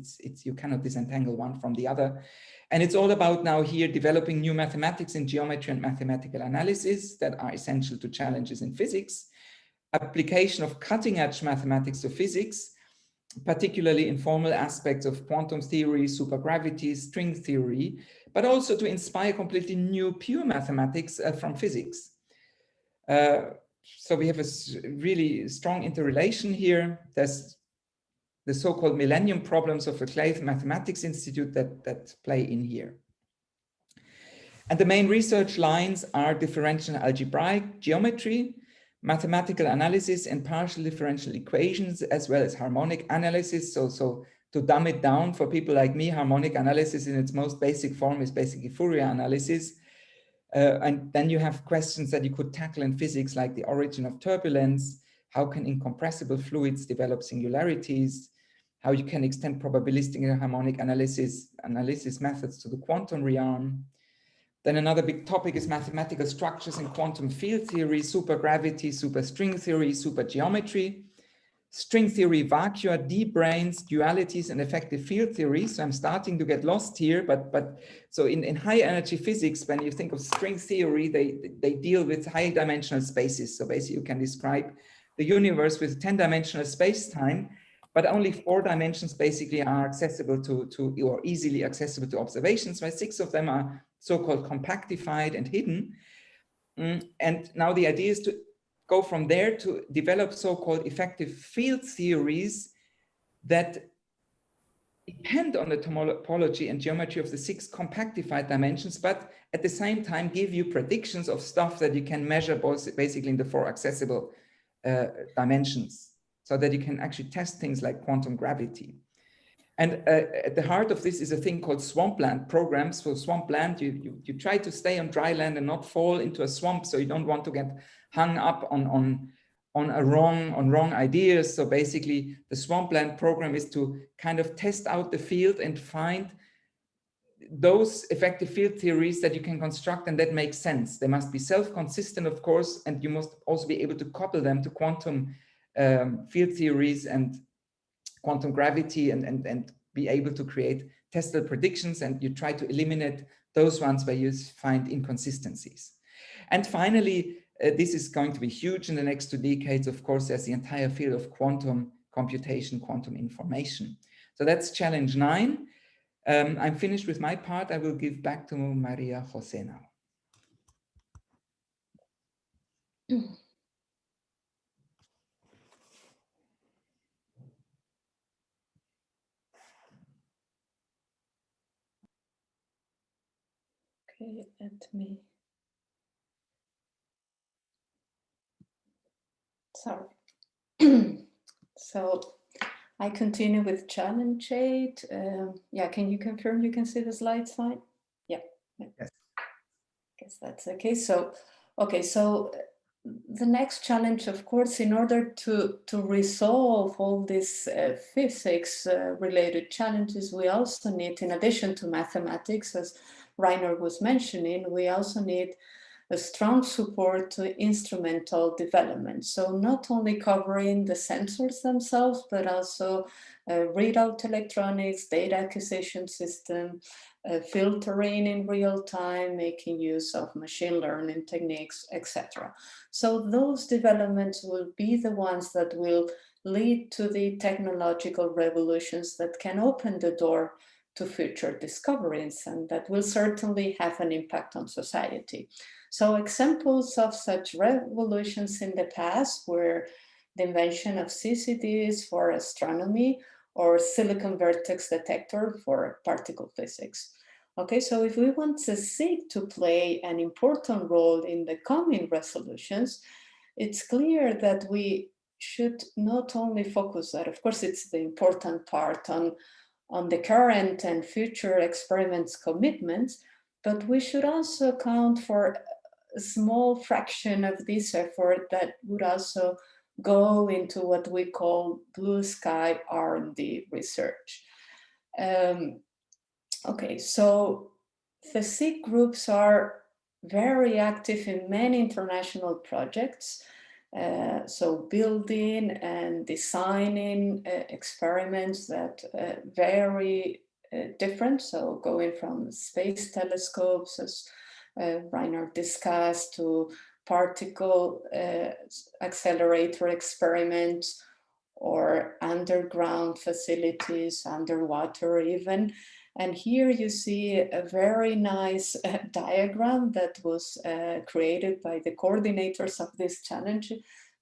you cannot disentangle one from the other. And it's all about now here developing new mathematics in geometry and mathematical analysis that are essential to challenges in physics, application of cutting edge mathematics to physics, particularly in formal aspects of quantum theory, supergravity, string theory, but also to inspire completely new pure mathematics from physics. So we have a really strong interrelation here. There's the so-called Millennium Problems of the Clay Mathematics Institute that play in here. And the main research lines are differential algebraic geometry, mathematical analysis and partial differential equations, as well as harmonic analysis. So to dumb it down for people like me, harmonic analysis in its most basic form is basically Fourier analysis. And then you have questions that you could tackle in physics, like the origin of turbulence, how can incompressible fluids develop singularities, how you can extend probabilistic and harmonic analysis methods to the quantum realm. Then another big topic is mathematical structures in quantum field theory, supergravity, superstring theory, supergeometry, string theory, vacua, D-branes, dualities, and effective field theory. So I'm starting to get lost here, but so in high energy physics, when you think of string theory, they deal with high dimensional spaces. So basically you can describe the universe with 10-dimensional space-time, but only 4 dimensions basically are accessible to or easily accessible to observations, while 6 of them are so-called compactified and hidden. And now the idea is to go from there to develop so-called effective field theories that depend on the topology and geometry of the 6 compactified dimensions, but at the same time give you predictions of stuff that you can measure basically in the 4 accessible dimensions, so that you can actually test things like quantum gravity. And at the heart of this is a thing called swampland programs. For swampland, you try to stay on dry land and not fall into a swamp, so you don't want to get hung up on wrong ideas. So basically, the swampland program is to kind of test out the field and find those effective field theories that you can construct and that make sense. They must be self-consistent, of course, and you must also be able to couple them to quantum field theories and quantum gravity and be able to create testable predictions, and you try to eliminate those ones where you find inconsistencies. And finally, this is going to be huge in the next 2 decades. Of course, there's the entire field of quantum computation, quantum information. So that's challenge 9. I'm finished with my part. I will give back to María José now. Okay, let me. Sorry. So I continue with challenge 8. Yeah, can you confirm you can see the slides fine? Yeah. Yes. Guess that's okay. So, okay, so the next challenge, of course, in order to resolve all these physics related challenges, we also need, in addition to mathematics, as Rainer was mentioning, we also need a strong support to instrumental development. So not only covering the sensors themselves, but also readout electronics, data acquisition system, filtering in real time, making use of machine learning techniques, etc. So those developments will be the ones that will lead to the technological revolutions that can open the door to future discoveries, and that will certainly have an impact on society. So examples of such revolutions in the past were the invention of CCDs for astronomy or silicon vertex detector for particle physics. Okay, so if we want CSIC to play an important role in the coming resolutions, it's clear that we should not only focus that, of course, it's the important part on the current and future experiments commitments, but we should also account for a small fraction of this effort that would also go into what we call blue sky R&D research. Okay, so the CSIC groups are very active in many international projects. So building and designing experiments that very different. So going from space telescopes, as Rainer discussed, to particle accelerator experiments, or underground facilities, underwater even. And here you see a very nice diagram that was created by the coordinators of this challenge,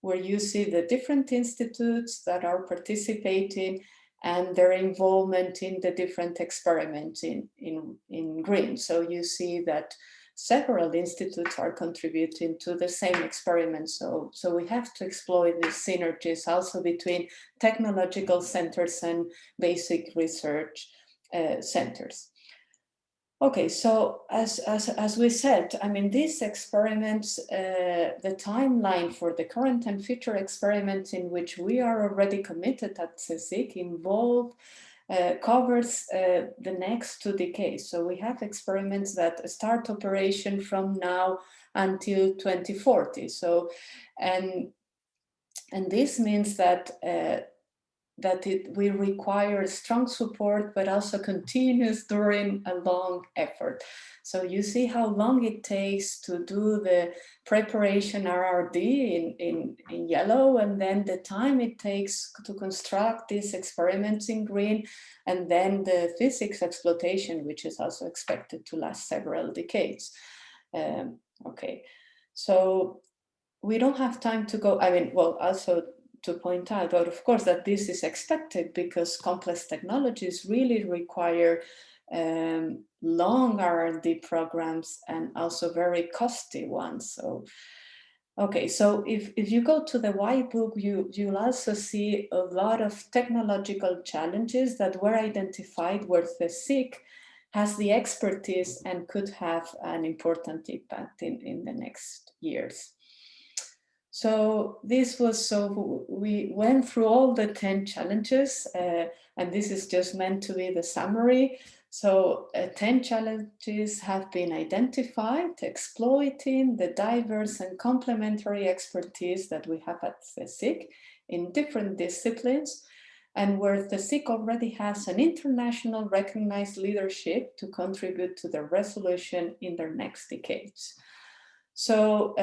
where you see the different institutes that are participating and their involvement in the different experiments in green. So you see that several institutes are contributing to the same experiment. So we have to exploit these synergies also between technological centers and basic research centers. Okay, so as we said, I mean, these experiments, the timeline for the current and future experiments in which we are already committed at CSIC covers the next 2 decades. So we have experiments that start operation from now until 2040. So, and this means that we require strong support, but also continuous during a long effort. So you see how long it takes to do the preparation RRD in yellow, and then the time it takes to construct these experiments in green, and then the physics exploitation, which is also expected to last several decades. Okay, so we don't have time to go, I mean, well, also to point out, but of course, that this is expected because complex technologies really require long R&D programs and also very costly ones. So, okay, so if you go to the white book, you'll also see a lot of technological challenges that were identified where the CSIC has the expertise and could have an important impact in the next years. So this was, so we went through all the 10 challenges, and this is just meant to be the summary. So 10 challenges have been identified, exploiting the diverse and complementary expertise that we have at CSIC in different disciplines. and where Thematic already has an international recognized leadership to contribute to their resolution in their next decades. So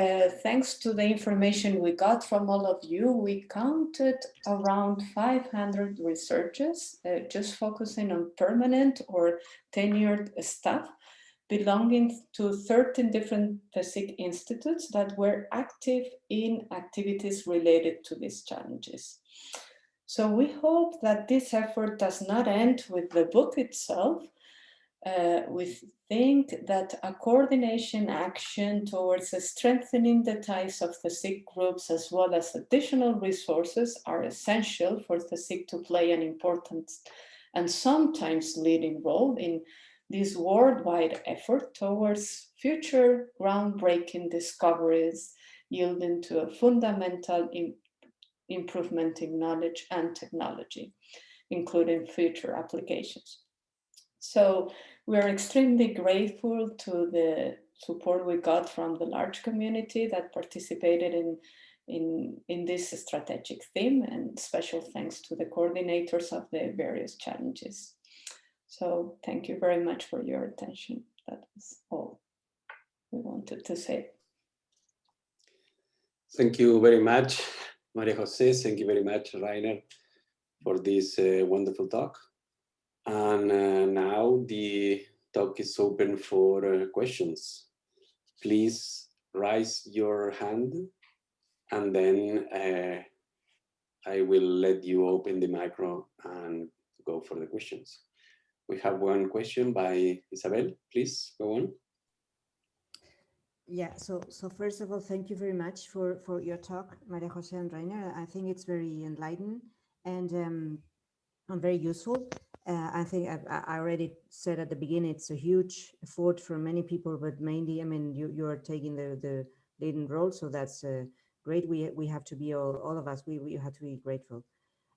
thanks to the information we got from all of you, we counted around 500 researchers just focusing on permanent or tenured staff belonging to 13 different Thematic institutes that were active in activities related to these challenges. So we hope that this effort does not end with the book itself. We think that a coordination action towards strengthening the ties of Thematic groups as well as additional resources are essential for Thematic to play an important and sometimes leading role in this worldwide effort towards future groundbreaking discoveries yielding to a fundamental improvement in knowledge and technology, including future applications. So we're extremely grateful to the support we got from the large community that participated in this strategic theme, and special thanks to the coordinators of the various challenges. So thank you very much for your attention. That was all we wanted to say. Thank you very much, María José. Thank you very much, Rainer, for this wonderful talk. And now the talk is open for questions. Please raise your hand, and then I will let you open the micro and go for the questions. We have one question by Isabel. Please go on. Yeah, so first of all, thank you very much for your talk, María José and Rainer. I think it's very enlightening and very useful. I think I already said at the beginning, it's a huge effort for many people, but mainly, I mean, you are taking the leading role, so that's great. We have to be, all of us, we have to be grateful.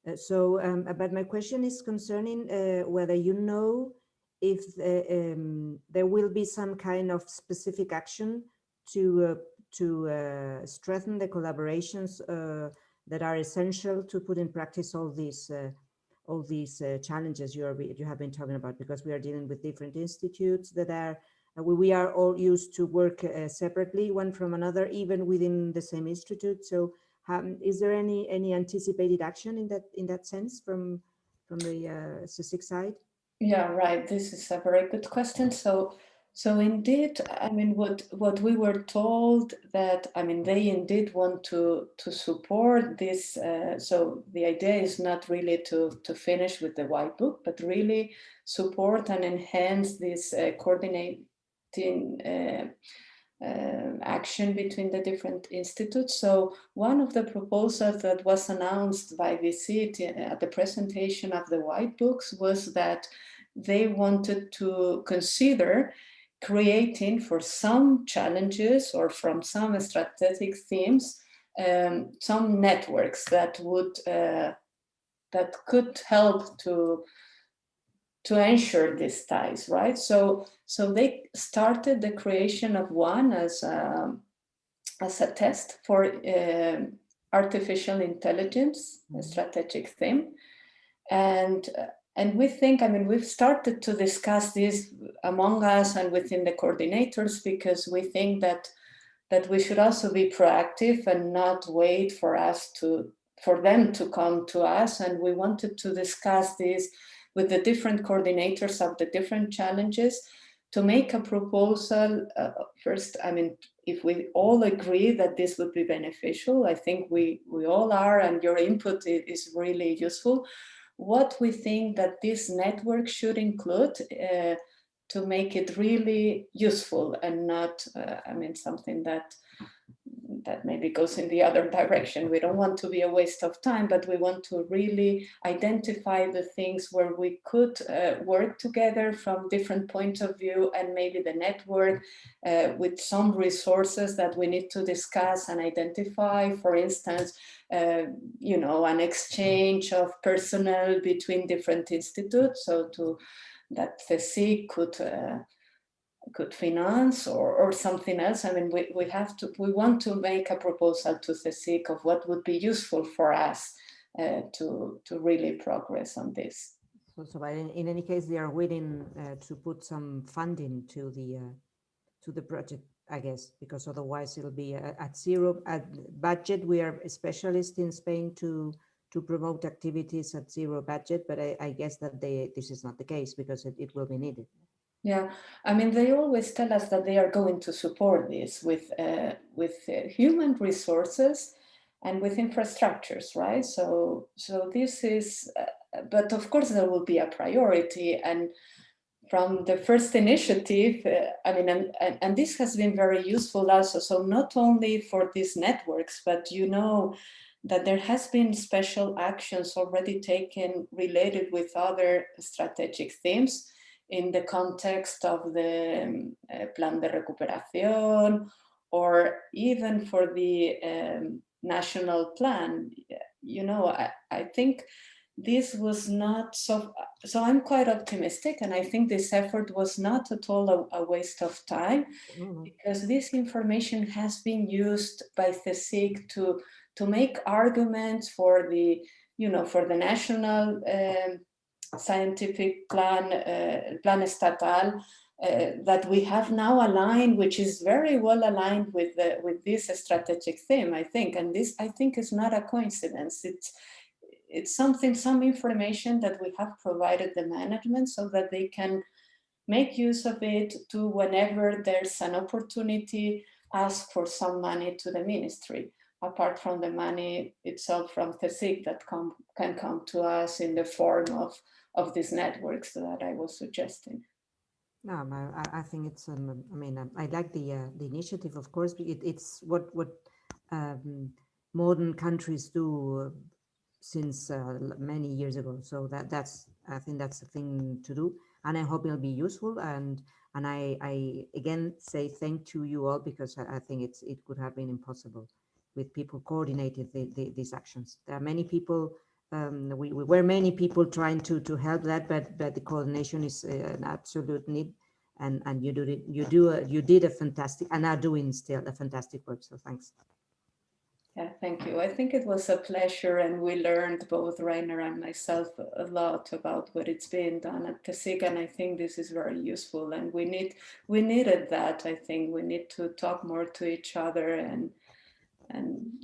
But my question is concerning whether you know if there will be some kind of specific action to strengthen the collaborations that are essential to put in practice all these challenges you have been talking about, because we are dealing with different institutes that are we are all used to work separately one from another, even within the same institute. So is there any anticipated action in that sense from the CSIC side? Yeah, right. This is a very good question. So indeed, I mean, what we were told that, I mean, they indeed want to support this. So the idea is not really to finish with the white book, but really support and enhance this coordinating action between the different institutes. So one of the proposals that was announced by VC at the presentation of the white books was that they wanted to consider creating, for some challenges or from some strategic themes, some networks that would that could help to ensure these ties, right? So they started the creation of one as a test for artificial intelligence, a strategic theme, and we think, I mean, we've started to discuss this among us and within the coordinators, because we think that we should also be proactive and not wait for them to come to us. And we wanted to discuss this with the different coordinators of the different challenges to make a proposal. First, I mean, if we all agree that this would be beneficial, I think we all are, and your input is really useful. What we think that this network should include to make it really useful and not, I mean, something that maybe goes in the other direction. We don't want to be a waste of time, but we want to really identify the things where we could work together from different points of view, and maybe the network with some resources that we need to discuss and identify. For instance, you know, an exchange of personnel between different institutes, so that the CSIC could finance or something else. I mean, we want to make a proposal to the CSIC of what would be useful for us to really progress on this. So but in any case, they are willing to put some funding to the project, I guess, because otherwise it'll be at zero at budget. We are specialists in Spain to promote activities at zero budget, but I guess that this is not the case because it will be needed. Yeah, I mean, they always tell us that they are going to support this with human resources and with infrastructures, right? So this is, but of course there will be a priority. And from the first initiative, I mean, and this has been very useful also. So not only for these networks, but you know that there has been special actions already taken related with other strategic themes in the context of the Plan de Recuperación, or even for the national plan. You know, I think this was not so I'm quite optimistic, and I think this effort was not at all a waste of time, because this information has been used by CSIC to make arguments for the, you know, for the national scientific plan, Plan Estatal, that we have now aligned, which is very well aligned with this strategic theme, I think. And this, I think, is not a coincidence. It's something, some information that we have provided the management so that they can make use of it to, whenever there's an opportunity, ask for some money to the ministry, apart from the money itself from CSIC that can come to us in the form of these networks that I was suggesting. No, I think it's. I mean, I like the initiative. Of course, it's what modern countries do since many years ago. So that's I think that's the thing to do, and I hope it'll be useful. And I again say thank to you all, because I think it could have been impossible with people coordinated these actions. There are many people. We were many people trying to help that, but the coordination is an absolute need, and you did a fantastic, and are doing still a fantastic work. So thanks. Yeah, thank you. I think it was a pleasure, and we learned, both Rainer and myself, a lot about what it's being done at CSIC, and I think this is very useful. And we needed that. I think we need to talk more to each other, and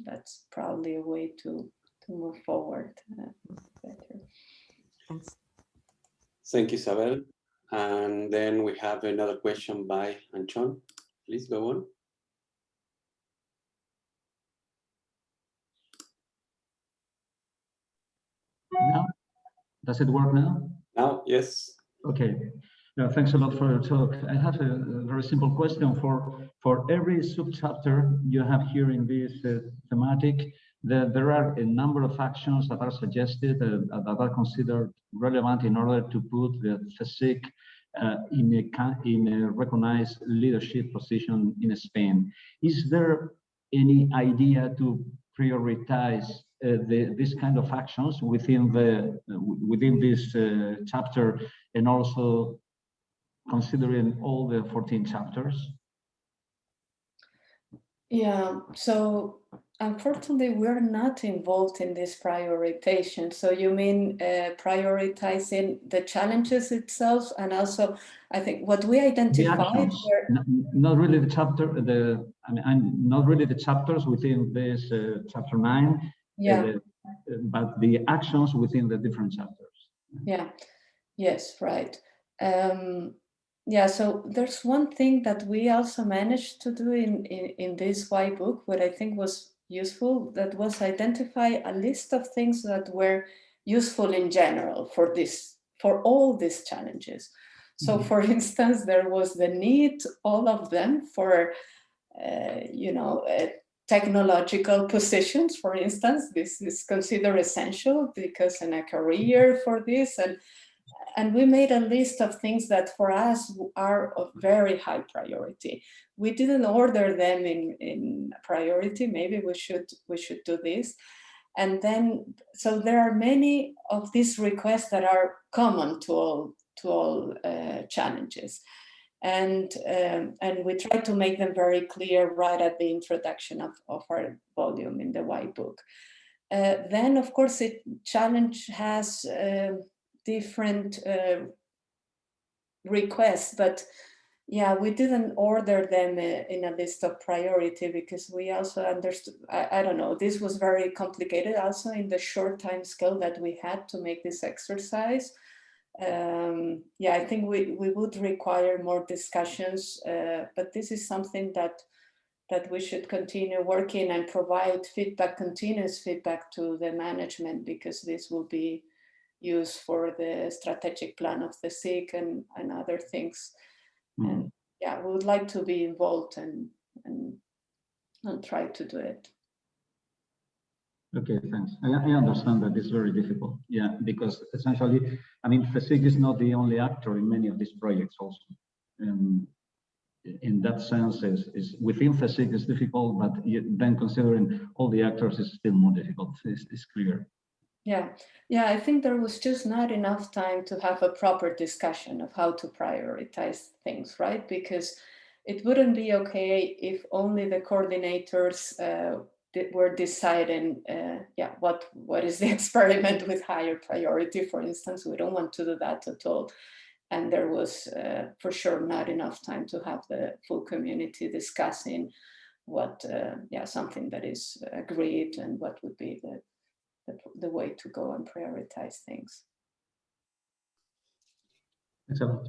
that's probably a way to move forward better. Thanks. Thank you, Isabel. And then we have another question by Anchon. Please go on. Now, does it work now? Now, yes. Okay. Thanks a lot for your talk. I have a very simple question. For every subchapter you have here in this thematic, there are a number of actions that are suggested that are considered relevant in order to put the CSIC in a recognized leadership position in Spain. Is there any idea to prioritize this kind of actions within this chapter, and also considering all the 14 chapters? Yeah, so unfortunately, we're not involved in this prioritization. So you mean prioritizing the challenges itself, and also, I think what we identified were not really the chapter. Not really the chapters within this chapter 9. Yeah. But the actions within the different chapters. Yeah. Yes. Right. Yeah, so there's one thing that we also managed to do in this white book, what I think was useful, that was identify a list of things that were useful in general for all these challenges. So for instance, there was the need, all of them, for, technological positions, for instance. This is considered essential because in a career for this, and we made a list of things that for us are of very high priority. We didn't order them in priority. Maybe we should do this. And then, so there are many of these requests that are common to all challenges. And we try to make them very clear right at the introduction of our volume in the white book. Then, of course, challenge has different requests, but yeah, we didn't order them in a list of priority because we also understood, I don't know, this was very complicated also in the short time scale that we had to make this exercise. Yeah, I think we would require more discussions, but this is something that we should continue working and provide feedback, continuous feedback to the management, because this will be used for the strategic plan of the SIC and other things. And yeah, we would like to be involved and try to do it. Okay, thanks. I understand that it's very difficult. Yeah, because essentially, I mean, CSIC is not the only actor in many of these projects also. In that sense, is within CSIC is difficult, but then considering all the actors is still more difficult. It's clear. Yeah, I think there was just not enough time to have a proper discussion of how to prioritize things, right? Because it wouldn't be okay if only the coordinators were deciding, yeah, what is the experiment with higher priority, for instance. We don't want to do that at all. And there was for sure not enough time to have the full community discussing what, yeah, something that is agreed and what would be the way to go and prioritize things. Excellent.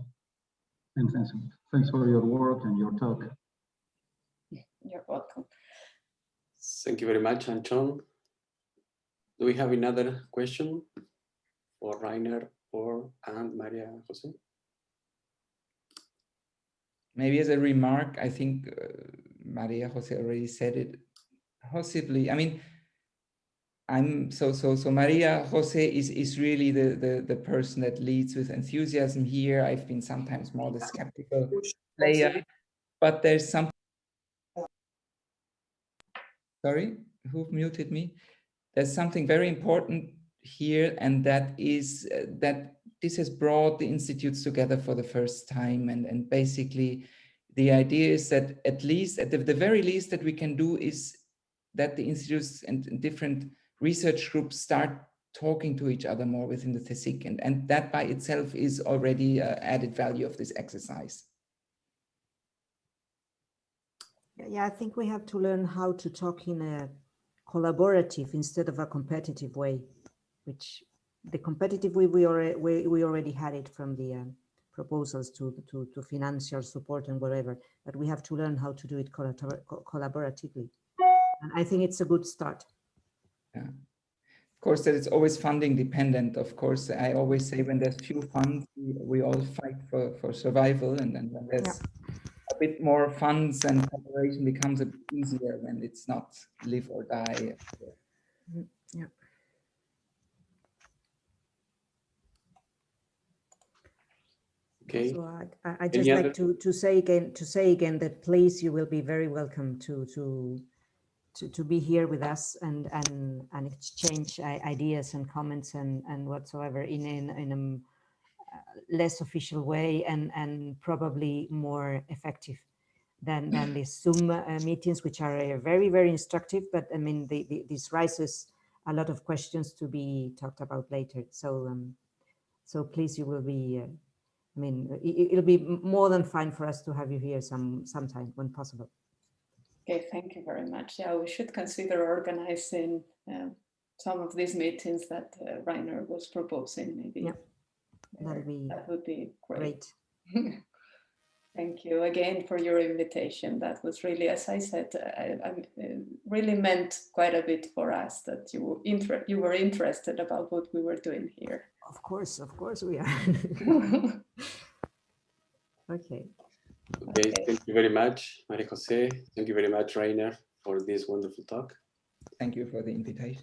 And thanks for your work and your talk. You're welcome. Thank you very much, Anton. Do we have another question for Rainer and Maria Jose? Maybe as a remark, I think Maria Jose already said it. Possibly, I mean, so Maria Jose is really the person that leads with enthusiasm here. I've been sometimes more the skeptical player, but there's something. Sorry, who muted me? There's something very important here, and that is that this has brought the institutes together for the first time, and basically the idea is that at least, at the very least that we can do is that the institutes and different research groups start talking to each other more within the CSIC, and that by itself is already added value of this exercise. Yeah, I think we have to learn how to talk in a collaborative instead of a competitive way, which the competitive way we already had it from the proposals to financial support and whatever, but we have to learn how to do it collaboratively. And I think it's a good start. Yeah. Of course, that it's always funding dependent. Of course, I always say when there's few funds, we all fight for survival, and then when there's a bit more funds and cooperation becomes a bit easier when it's not live or die. Yeah. Okay. So I just like to say again that please, you will be very welcome to be here with us and exchange ideas and comments and whatsoever in a less official way and probably more effective than the Zoom meetings, which are very, very instructive. But I mean, this raises a lot of questions to be talked about later. So so please, you will be. I mean, it'll be more than fine for us to have you here sometime when possible. Okay, thank you very much. Yeah, we should consider organizing some of these meetings that Rainer was proposing. Maybe that would be great. Thank you again for your invitation. That was really, as I said, I really meant quite a bit for us that you were interested about what we were doing here. Of course we are. Okay. Okay, thank you very much, Maria Jose. Thank you very much, Rainer, for this wonderful talk. Thank you for the invitation.